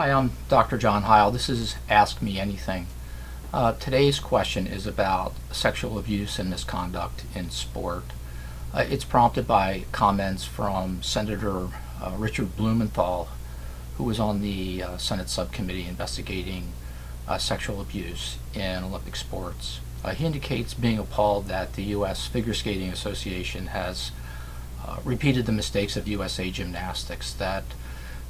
Hi, I'm Dr. John Heil. This is Ask Me Anything. Today's question is about sexual abuse and misconduct in sport. It's prompted by comments from Senator Richard Blumenthal, who was on the Senate subcommittee investigating sexual abuse in Olympic sports. He indicates being appalled that the U.S. Figure Skating Association has repeated the mistakes of USA Gymnastics, that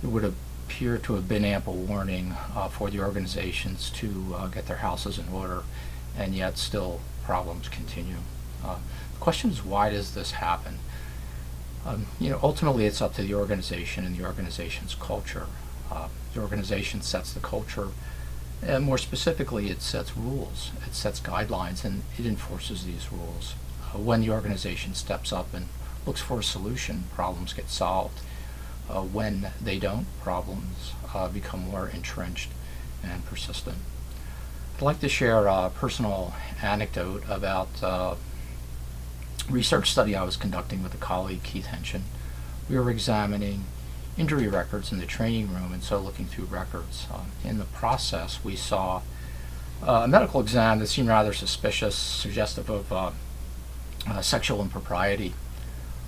it would appear to have been ample warning for the organizations to get their houses in order, and yet still problems continue. The question is, why does this happen? Ultimately it's up to the organization and the organization's culture. The organization sets the culture, and more specifically it sets rules, it sets guidelines, and it enforces these rules. When the organization steps up and looks for a solution, problems get solved. When they don't, problems become more entrenched and persistent. I'd like to share a personal anecdote about a research study I was conducting with a colleague, Keith Henshin. We were examining injury records in the training room, and so looking through records. In the process, we saw a medical exam that seemed rather suspicious, suggestive of sexual impropriety.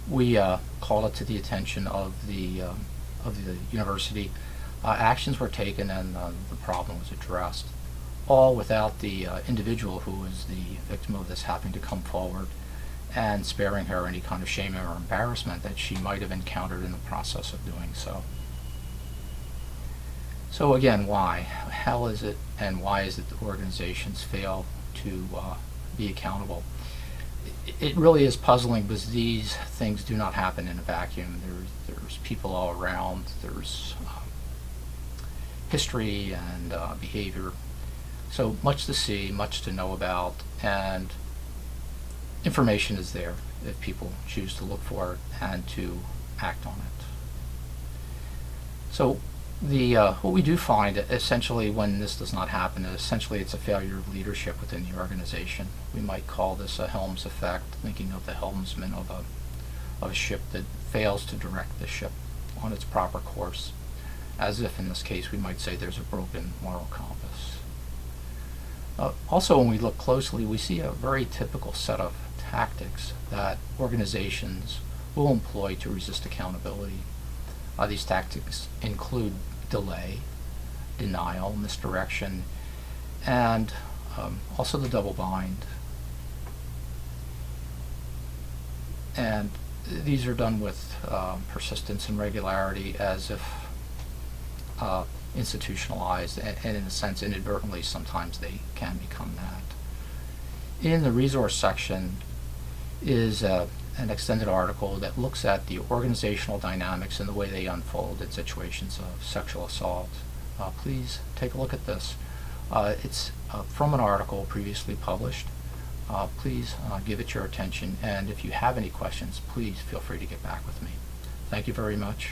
We called it to the attention of the university. Actions were taken, and the problem was addressed, all without the individual who was the victim of this having to come forward and sparing her any kind of shame or embarrassment that she might have encountered in the process of doing so. So again, why? How is it, and why is it that organizations fail to be accountable? It really is puzzling, because these things do not happen in a vacuum. There's people all around, there's history and behavior. So much to see, much to know about, and information is there if people choose to look for it and to act on it. So what we do find, essentially, when this does not happen, essentially it's a failure of leadership within the organization. We might call this a Helms effect, thinking of the helmsman of a ship that fails to direct the ship on its proper course, as if in this case we might say there's a broken moral compass. Also, when we look closely, we see a very typical set of tactics that organizations will employ to resist accountability. These tactics include delay, denial, misdirection, and also the double bind. And these are done with persistence and regularity, as if institutionalized, and in a sense inadvertently sometimes they can become that. In the resource section is an extended article that looks at the organizational dynamics and the way they unfold in situations of sexual assault. Please take a look at this. It's from an article previously published. Please give it your attention, and if you have any questions, please feel free to get back with me. Thank you very much.